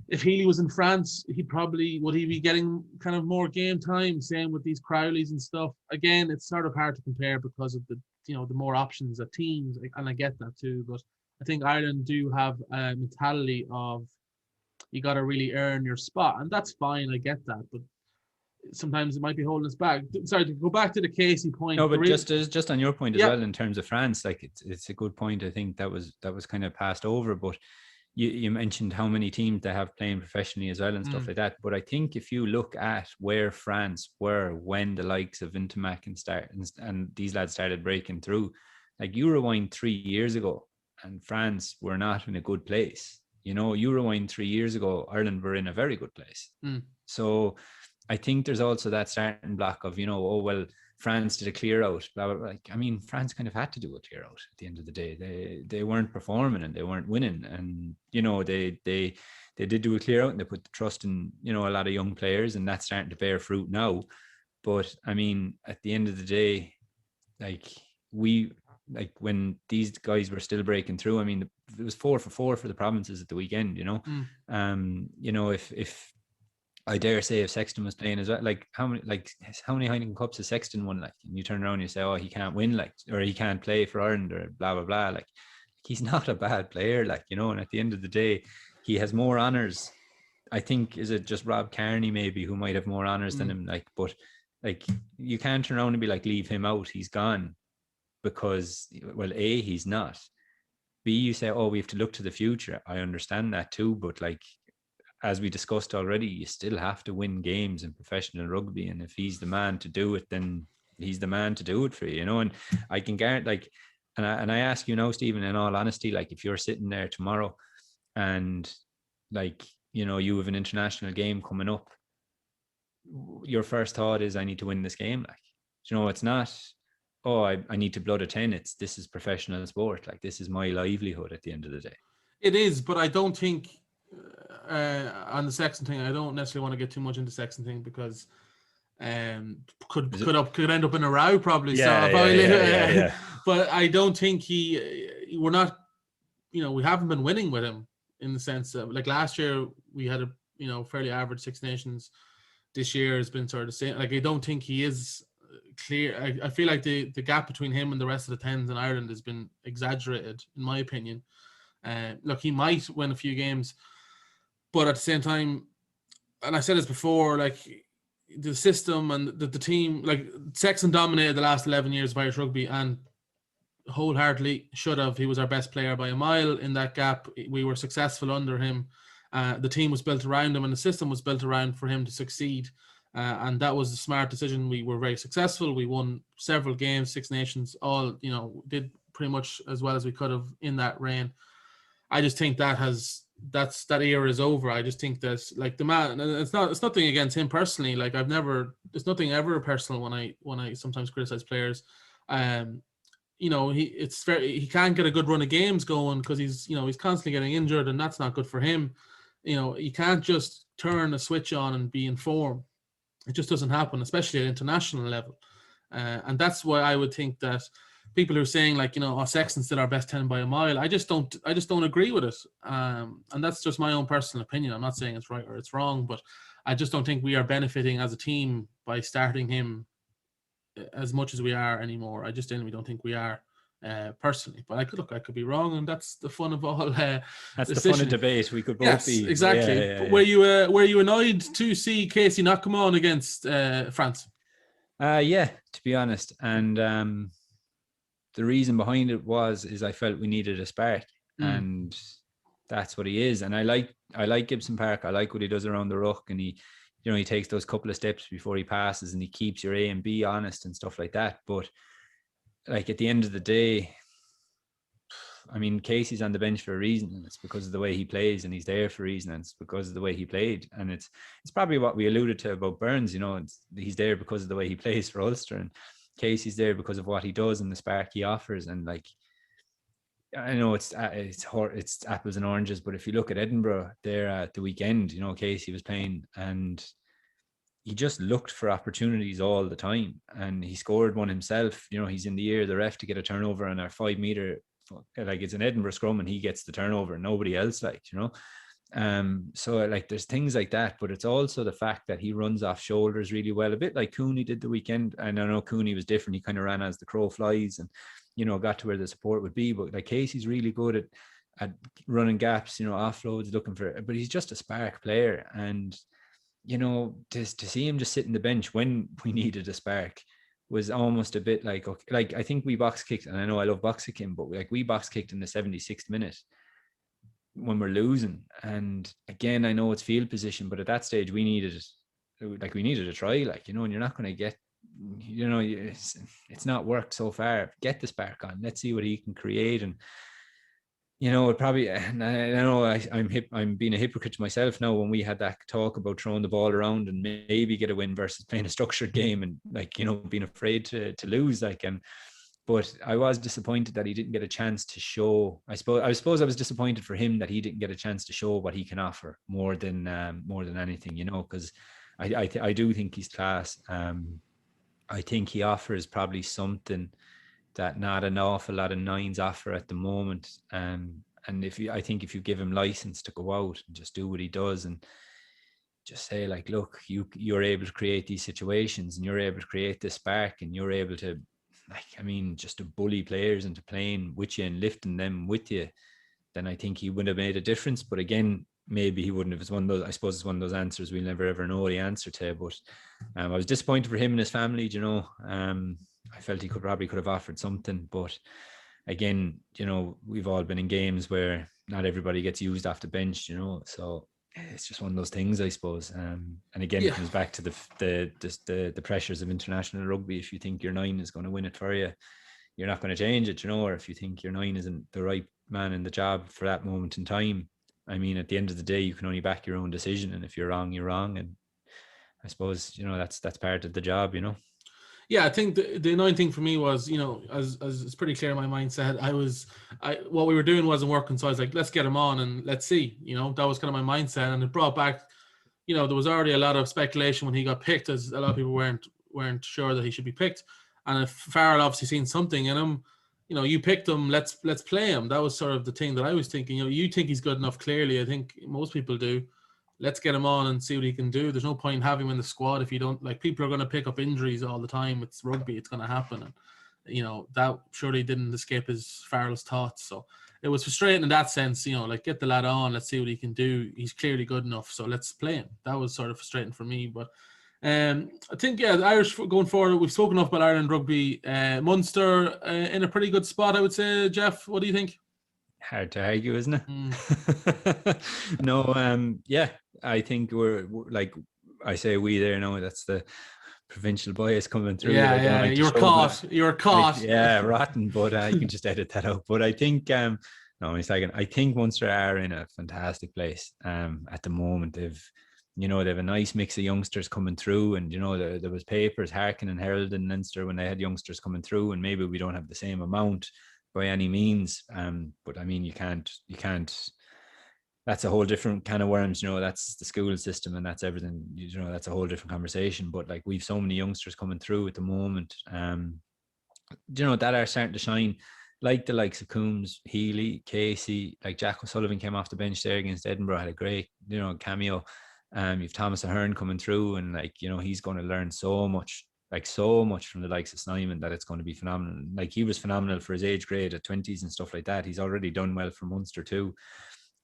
if Healy was in France, would he be getting kind of more game time? Same with these Crowleys and stuff. Again, it's sort of hard to compare because of the more options at teams. And I get that too. But I think Ireland do have a mentality of, you got to really earn your spot. And that's fine. I get that. But sometimes it might be holding us back. Sorry, to go back to the Casey point. No, but just on your point as well, in terms of France, like, it's a good point. I think that was kind of passed over, but you mentioned how many teams they have playing professionally as well and stuff like that. But I think if you look at where France were when the likes of Intermac and these lads started breaking through, like you rewind 3 years ago and France were not in a good place. You know, you rewind 3 years ago, Ireland were in a very good place. So I think there's also that starting block of, you know, oh, well, France did a clear out. Blah, blah, blah. Like, I mean, France kind of had to do a clear out at the end of the day. They weren't performing and they weren't winning. And, you know, they did do a clear out and they put the trust in, you know, a lot of young players, and that's starting to bear fruit now. But I mean, at the end of the day, like when these guys were still breaking through, I mean, it was 4 for 4 for the provinces at the weekend, you know. You know, if I dare say if Sexton was playing as well, like how many Heineken Cups has Sexton won? Like, and you turn around and you say, oh, he can't win, like, or he can't play for Ireland, or blah blah blah. Like, he's not a bad player, like, you know. And at the end of the day, he has more honors. I think, is it just Rob Kearney maybe who might have more honors than him? Like, but like you can't turn around and be like, leave him out, he's gone, because, well, A, he's not. B, you say, oh, we have to look to the future. I understand that too, but like, as we discussed already, you still have to win games in professional rugby. And if he's the man to do it, then he's the man to do it for you, you know. And I can guarantee, like, and I ask you now, Stephen, in all honesty, like, if you're sitting there tomorrow and, like, you know, you have an international game coming up, your first thought is, I need to win this game. Like, you know, it's not, oh, I need to blood a 10. This is professional sport. Like, this is my livelihood at the end of the day. It is, but I don't think on the Sexton thing, I don't necessarily want to get too much into Sexton thing, because could end up in a row probably. Yeah. But I don't think we're not, you know, we haven't been winning with him, in the sense that, like, last year we had a, you know, fairly average Six Nations. This year has been sort of the same. Like, I don't think he is clear. I feel like the gap between him and the rest of the tens in Ireland has been exaggerated, in my opinion. Look, he might win a few games, but at the same time, and I said this before, like, the system and the team, like, Sexton dominated the last 11 years of Irish rugby, and wholeheartedly should have. He was our best player by a mile in that gap. We were successful under him. The team was built around him, and the system was built around for him to succeed. And that was a smart decision. We were very successful. We won several games, Six Nations, all, you know, did pretty much as well as we could have in that reign. I just think that era is over. I just think that, like, the man, and it's nothing against him personally. Like, there's nothing ever personal when I sometimes criticize players. You know, he can't get a good run of games going, because he's constantly getting injured, and that's not good for him. You know, you can't just turn a switch on and be in form. It just doesn't happen, especially at international level. And that's why I would think that people who are saying, like, you know, Sexton's still our best 10 by a mile, I just don't agree with it. And that's just my own personal opinion. I'm not saying it's right or it's wrong, but I just don't think we are benefiting as a team by starting him as much as we are anymore. I just genuinely don't think we are, personally. But I could be wrong, and that's the fun of all. That's the fun of debate. We could both be. Exactly. Yeah. Were you annoyed to see Casey not come on against France? Yeah, to be honest, and the reason behind it is I felt we needed a spark, and that's what he is. And I like Gibson Park. I like what he does around the ruck, and he takes those couple of steps before he passes, and he keeps your A and B honest and stuff like that. But, like, at the end of the day, I mean, Casey's on the bench for a reason, and it's because of the way he plays, and he's there for a reason, and it's because of the way he played. And it's probably what we alluded to about Burns, you know, he's there because of the way he plays for Ulster, and Casey's there because of what he does and the spark he offers. And, like, I know it's apples and oranges, but if you look at Edinburgh there at the weekend, you know, Casey was playing, and he just looked for opportunities all the time, and he scored one himself. You know, he's in the ear of the ref to get a turnover on our 5 meter, like, it's an Edinburgh scrum, and he gets the turnover, nobody else, like, you know. So, like, there's things like that, but it's also the fact that he runs off shoulders really well, a bit like Cooney did the weekend. And I know Cooney was different. He kind of ran as the crow flies and, you know, got to where the support would be. But, like, Casey's really good at running gaps, you know, offloads, looking for it. But he's just a spark player. And, you know, to see him just sit in the bench when we needed a spark was almost a bit like, okay, like, I think we box kicked, and I know I love box kicking, but, like, we box kicked in the 76th minute. when we're losing. And again, I know it's field position, but at that stage we needed a try, like, you know, and you're not going to get, you know, it's not worked so far. Get the spark on. Let's see what he can create. And, you know, it probably, and I know I'm being a hypocrite to myself now when we had that talk about throwing the ball around and maybe get a win versus playing a structured game and, like, you know, being afraid to lose, like, but I was disappointed that he didn't get a chance to show. I suppose I was disappointed for him that he didn't get a chance to show what he can offer more than anything, you know, because I do think he's class. I think he offers probably something that not an awful lot of nines offer at the moment. And I think if you give him license to go out and just do what he does and just say, like, look, you're able to create these situations and you're able to create this spark and you're able to, like, I mean, just to bully players into playing with you and lifting them with you, then I think he would have made a difference. But again, maybe he wouldn't have. It's one of those, I suppose it's one of those answers we'll never ever know the answer to. But I was disappointed for him and his family, you know. I felt he could have offered something. But again, you know, we've all been in games where not everybody gets used off the bench, you know. So it's just one of those things, I suppose. And again, it comes back to the pressures of international rugby. If you think your 9 is going to win it for you, you're not going to change it, you know. Or if you think your 9 isn't the right man in the job for that moment in time, I mean, at the end of the day, you can only back your own decision. And if you're wrong, you're wrong. And I suppose, you know, that's part of the job, you know. Yeah, I think the annoying thing for me was, you know, as it's pretty clear in my mindset, what we were doing wasn't working. So I was like, let's get him on and let's see, you know, that was kind of my mindset. And it brought back, you know, there was already a lot of speculation when he got picked, as a lot of people weren't sure that he should be picked. And if Farrell obviously seen something in him, you know, you picked him, let's play him. That was sort of the thing that I was thinking. You know, you think he's good enough, clearly. I think most people do. Let's get him on and see what he can do. There's no point in having him in the squad if you don't, like, people are going to pick up injuries all the time. It's rugby, it's going to happen. And, you know, that surely didn't escape his Farrell's thoughts. So it was frustrating in that sense, you know, like, get the lad on, let's see what he can do. He's clearly good enough, so let's play him. That was sort of frustrating for me. But I think, the Irish going forward, we've spoken enough about Ireland rugby. Munster in a pretty good spot, I would say. Jeff, what do you think? Hard to argue, isn't it? No, yeah, I think we're like, I say we there now, that's the provincial bias coming through. Yeah, like, you were caught. Yeah, rotten, but you can just edit that out. But I think, no, I'm second. I think Munster are in a fantastic place at the moment. They've a nice mix of youngsters coming through, and, you know, there was papers, Harkin and Herald and Leinster when they had youngsters coming through, and maybe we don't have the same amount by any means. But I mean, you can't, that's a whole different kind of worms, you know, that's the school system and that's everything, you know, that's a whole different conversation. But, like, we've so many youngsters coming through at the moment, you know, that are starting to shine, like the likes of Coombs, Healy, Casey, like Jack O'Sullivan came off the bench there against Edinburgh, had a great, you know, cameo. You've Thomas Ahern coming through, and, like, you know, he's going to learn so much from the likes of Snyman that it's going to be phenomenal. Like, he was phenomenal for his age grade at 20s and stuff like that. He's already done well for Munster too.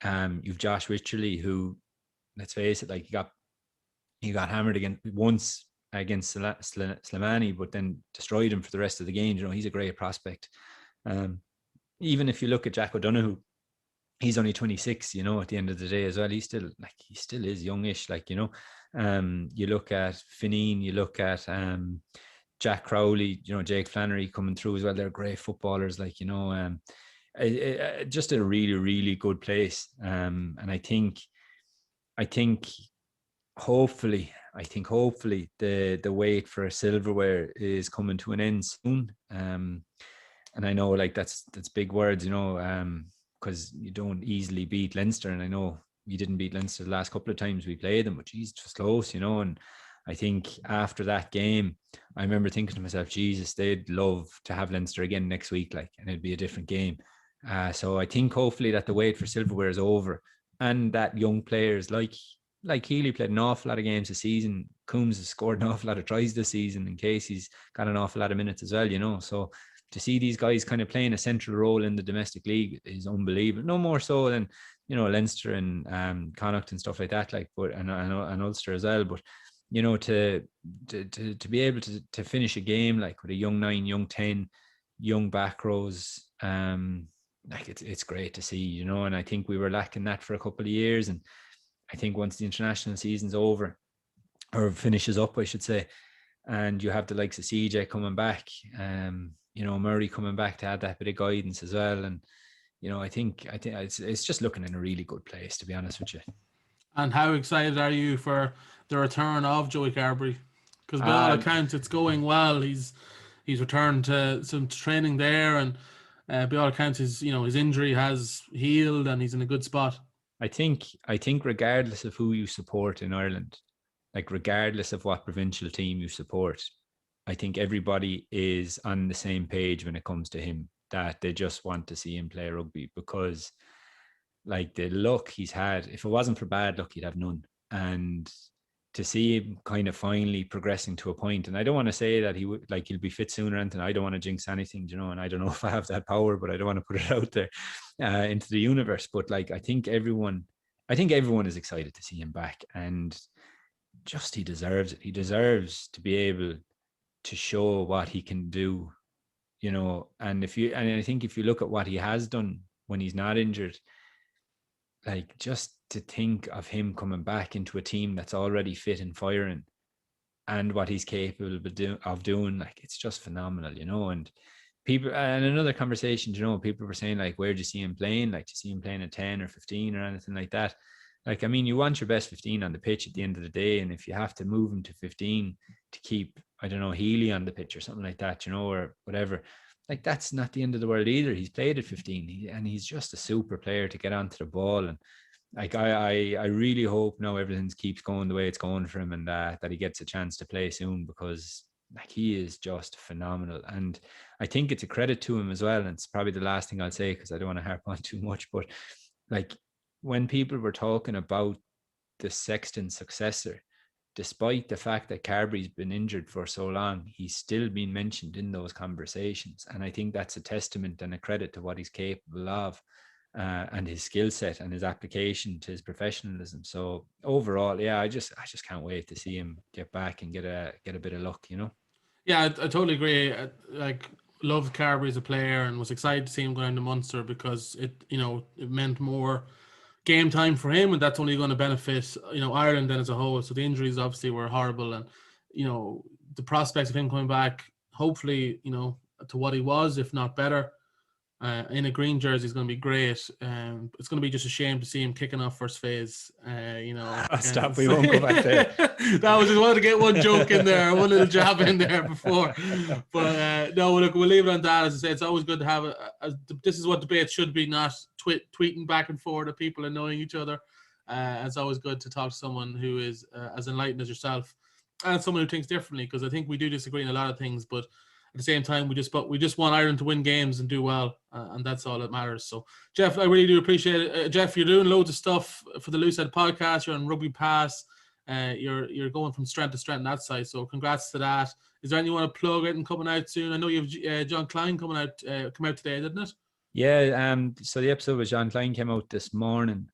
You've Josh Wycherley, who, let's face it, like, he got hammered once against Slimani, but then destroyed him for the rest of the game. You know, he's a great prospect. Even if you look at Jack O'Donoghue, he's only 26, you know, at the end of the day as well. He still is youngish, like, you know. You look at Fineen, you look at Jack Crowley, you know, Jake Flannery coming through as well. They're great footballers, like, you know, just a really, really good place. And I think hopefully the wait for silverware is coming to an end soon. And I know, like, that's big words, you know, because you don't easily beat Leinster, and I know you didn't beat Leinster the last couple of times we played them, but geez, it was close, you know. And I think after that game, I remember thinking to myself, Jesus, they'd love to have Leinster again next week, like, and it'd be a different game. So I think hopefully that the wait for silverware is over, and that young players like Healy played an awful lot of games this season. Coombs has scored an awful lot of tries this season, and Casey's got an awful lot of minutes as well, you know. So to see these guys kind of playing a central role in the domestic league is unbelievable. No more so than, you know, Leinster and Connacht and stuff like that, like, but and Ulster as well. But, you know, to be able to finish a game like with a young 9, young 10, young back rows, like it's great to see, you know, and I think we were lacking that for a couple of years. And I think once the international season's over, or finishes up, I should say, and you have the likes of CJ coming back, you know, Murray coming back to add that bit of guidance as well. And, you know, I think it's just looking in a really good place, to be honest with you. And how excited are you for the return of Joey Carberry? Because by all accounts, it's going well. He's returned to some training there, and by all accounts, his injury has healed, and he's in a good spot. I think regardless of who you support in Ireland, like regardless of what provincial team you support, I think everybody is on the same page when it comes to him, that they just want to see him play rugby, because like the luck he's had, if it wasn't for bad luck, he'd have none. And to see him kind of finally progressing to a point, and I don't want to say that he'll be fit sooner, and I don't want to jinx anything, you know, and I don't know if I have that power, but I don't want to put it out there into the universe. But like, I think everyone is excited to see him back, and just he deserves it. He deserves to be able to show what he can do, you know. And I think if you look at what he has done when he's not injured, like just to think of him coming back into a team that's already fit and firing, and what he's capable of doing, like it's just phenomenal, you know. And people, and another conversation, you know, people were saying like, where do you see him playing? Like, do you see him playing at 10 or 15 or anything like that? Like, I mean, you want your best 15 on the pitch at the end of the day, and if you have to move him to 15 to keep, I don't know, Healy on the pitch or something like that, you know, or whatever, like that's not the end of the world either. He's played at 15, and he's just a super player to get onto the ball. And like, I really hope now everything keeps going the way it's going for him, and that he gets a chance to play soon, because like he is just phenomenal. And I think it's a credit to him as well. And it's probably the last thing I'll say, because I don't want to harp on too much, but like when people were talking about the Sexton successor, despite the fact that Carberry's been injured for so long, he's still been mentioned in those conversations. And I think that's a testament and a credit to what he's capable of, and his skill set and his application to his professionalism. So overall, yeah, I just can't wait to see him get back and get a bit of luck, you know. Yeah, I totally agree. Like, loved Carberry as a player, and was excited to see him go down to Munster, because it meant more game time for him, and that's only going to benefit Ireland then as a whole. So the injuries obviously were horrible, and the prospects of him coming back, hopefully to what he was, if not better, in a green jersey, is going to be great. It's going to be just a shame to see him kicking off first phase. Stop, we won't go back there. That was just wanted to get one joke in there, one little jab in there before. But no, look, we'll leave it on that. As I say, it's always good to have this is what debates should be, not tweeting back and forth at people and knowing each other. It's always good to talk to someone who is as enlightened as yourself, and someone who thinks differently, because I think we do disagree in a lot of things, but at the same time, we just want Ireland to win games and do well, and that's all that matters. So, Jeff, I really do appreciate it. Jeff, you're doing loads of stuff for the Loose Head podcast. You're on Rugby Pass. You're going from strength to strength on that side. So, congrats to that. Is there anything you want to plug it and coming out soon? I know you have John Klein come out today, didn't it? Yeah. So the episode with John Klein came out this morning.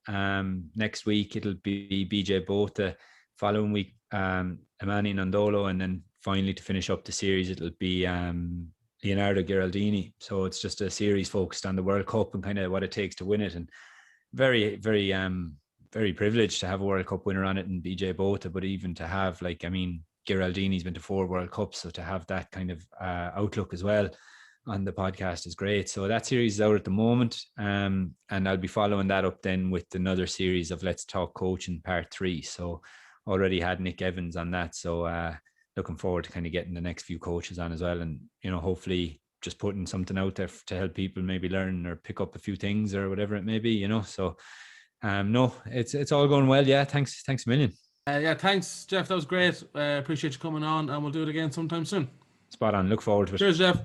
Next week it'll be BJ Botha. Following week, Imani Nandolo, and then finally to finish up the series, it'll be Leonardo Gheraldini. So it's just a series focused on the World Cup and kind of what it takes to win it. And very, very, very privileged to have a World Cup winner on it, and BJ Botha. But even to have, like, I mean, Gheraldini's been to 4 World Cups, so to have that kind of outlook as well on the podcast is great. So that series is out at the moment, and I'll be following that up then with another series of Let's Talk Coaching Part 3. So already had Nick Evans on that, so looking forward to kind of getting the next few coaches on as well, and hopefully just putting something out there to help people maybe learn or pick up a few things or whatever it may be, so no, it's all going well. Yeah, thanks a million. Yeah, thanks, Jeff, that was great. Appreciate you coming on, and we'll do it again sometime soon. Spot on. Look forward to it. Cheers, Jeff.